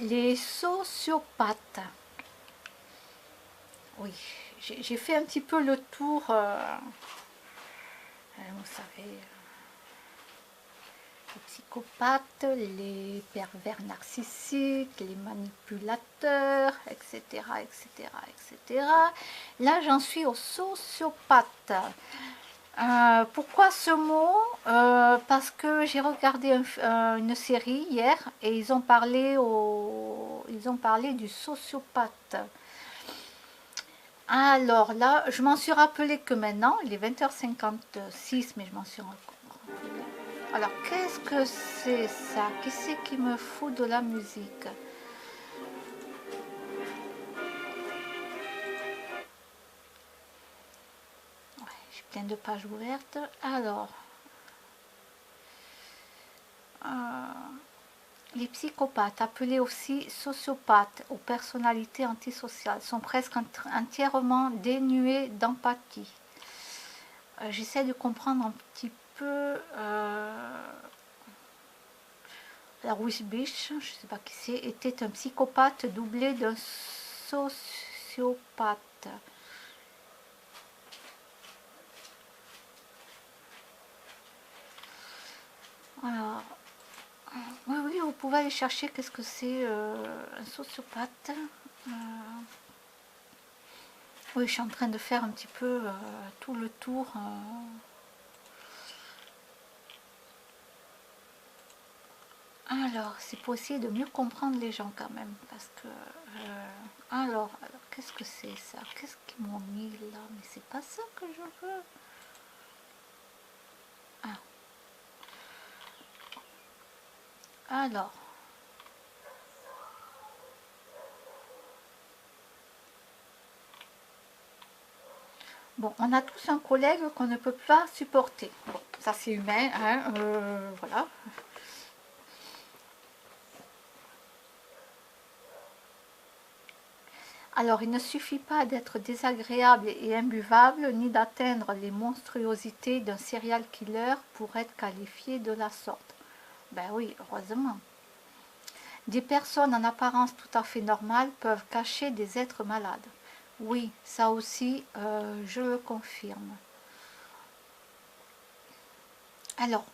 Les sociopathes. Oui, j'ai fait un petit peu le tour, vous savez, les psychopathes, les pervers narcissiques, les manipulateurs, etc., etc., etc. Là, j'en suis aux sociopathes. Pourquoi ce mot? Parce que j'ai regardé une série hier et ils ont parlé du sociopathe. Alors là, je m'en suis rappelé que maintenant, il est 20h56, mais je m'en suis rappelé. Alors, qu'est-ce que c'est ça? Qui c'est qui me fout de la musique? Ouais, j'ai plein de pages ouvertes. Alors, les psychopathes, appelés aussi sociopathes ou personnalités antisociales, sont presque entièrement dénués d'empathie. J'essaie de comprendre un petit peu. La Wisbiche, je ne sais pas qui c'est, était un psychopathe doublé d'un sociopathe. Alors, oui, oui, vous pouvez aller chercher qu'est-ce que c'est un sociopathe. Oui, je suis en train de faire un petit peu tout le tour. Alors, c'est pour essayer de mieux comprendre les gens quand même. Parce que. Alors qu'est-ce que c'est ça? Qu'est-ce qu'ils m'ont mis là? Mais c'est pas ça que je veux. Ah. Alors. Bon, on a tous un collègue qu'on ne peut pas supporter. Bon, ça c'est humain, hein, voilà. Alors, il ne suffit pas d'être désagréable et imbuvable, ni d'atteindre les monstruosités d'un serial killer pour être qualifié de la sorte. Ben oui, heureusement. Des personnes en apparence tout à fait normales peuvent cacher des êtres malades. Oui, ça aussi, je le confirme. Alors,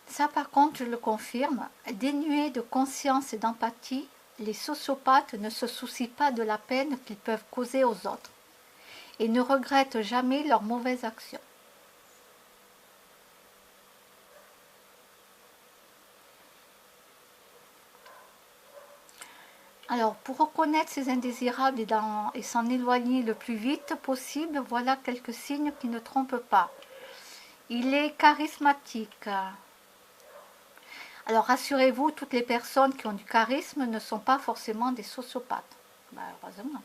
ça par contre, je le confirme, dénués de conscience et d'empathie, les sociopathes ne se soucient pas de la peine qu'ils peuvent causer aux autres et ne regrettent jamais leurs mauvaises actions. Alors, pour reconnaître ces indésirables et s'en éloigner le plus vite possible, voilà quelques signes qui ne trompent pas. Il est charismatique. Alors, rassurez-vous, toutes les personnes qui ont du charisme ne sont pas forcément des sociopathes. Ben, heureusement.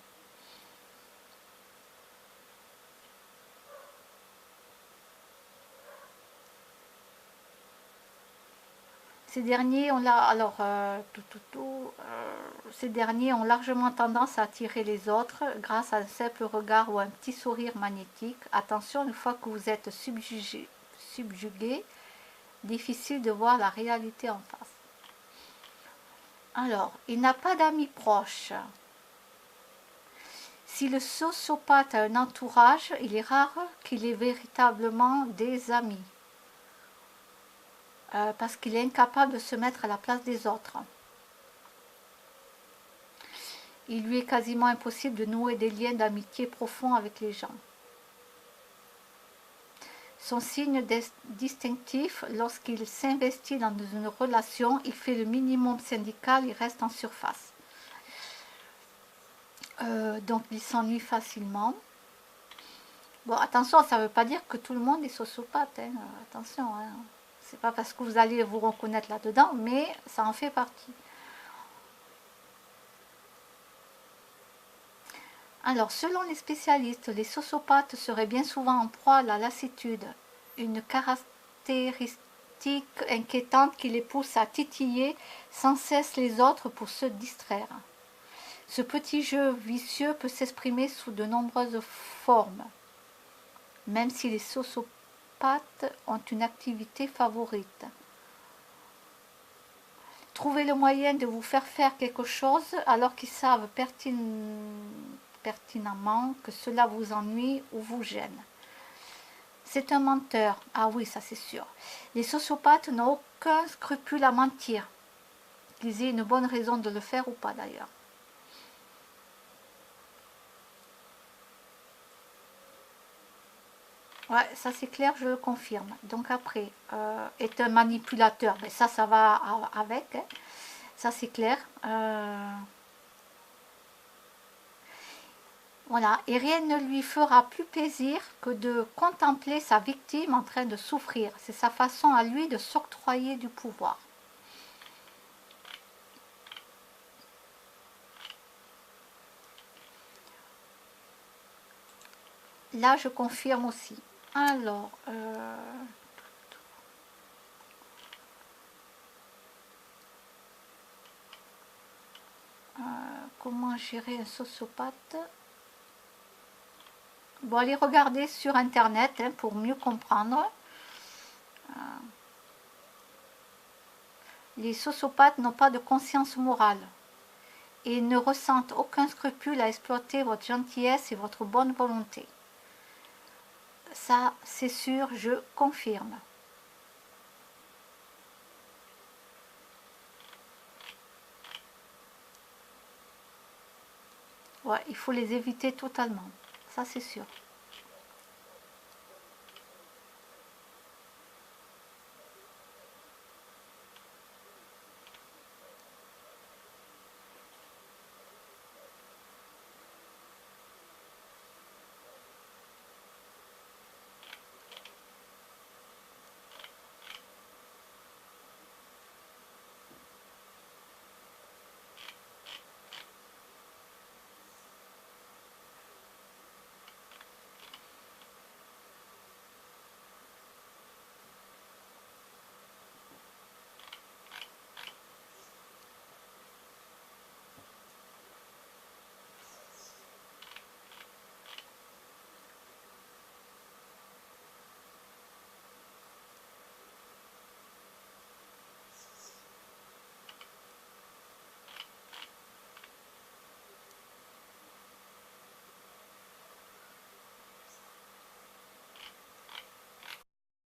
Ces derniers ont ces derniers ont largement tendance à attirer les autres grâce à un simple regard ou un petit sourire magnétique. Attention, une fois que vous êtes subjugué, difficile de voir la réalité en face. Alors, il n'a pas d'amis proches. Si le sociopathe a un entourage, il est rare qu'il ait véritablement des amis. Parce qu'il est incapable de se mettre à la place des autres. Il lui est quasiment impossible de nouer des liens d'amitié profonds avec les gens. Son signe distinctif, lorsqu'il s'investit dans une relation, il fait le minimum syndical, il reste en surface. Donc il s'ennuie facilement. Bon, attention, ça ne veut pas dire que tout le monde est sociopathe. Hein. Attention, hein. C'est pas parce que vous allez vous reconnaître là-dedans, mais ça en fait partie. Alors, selon les spécialistes, les sociopathes seraient bien souvent en proie à la lassitude, une caractéristique inquiétante qui les pousse à titiller sans cesse les autres pour se distraire. Ce petit jeu vicieux peut s'exprimer sous de nombreuses formes, même si les sociopathes ont une activité favorite. trouver le moyen de vous faire quelque chose alors qu'ils savent pertinemment que cela vous ennuie ou vous gêne. C'est un menteur. Ah oui, ça c'est sûr. Les sociopathes n'ont aucun scrupule à mentir. Qu'ils aient une bonne raison de le faire ou pas d'ailleurs. Ouais, ça c'est clair, je le confirme. Donc après, est un manipulateur. Mais ça va avec. Hein. Ça c'est clair. Voilà, et rien ne lui fera plus plaisir que de contempler sa victime en train de souffrir. C'est sa façon à lui de s'octroyer du pouvoir. Là, je confirme aussi. Alors, comment gérer un sociopathe? Bon, allez regarder sur Internet hein, pour mieux comprendre. Les sociopathes n'ont pas de conscience morale et ne ressentent aucun scrupule à exploiter votre gentillesse et votre bonne volonté. Ça, c'est sûr, je confirme. Ouais, il faut les éviter totalement. Ça, c'est sûr.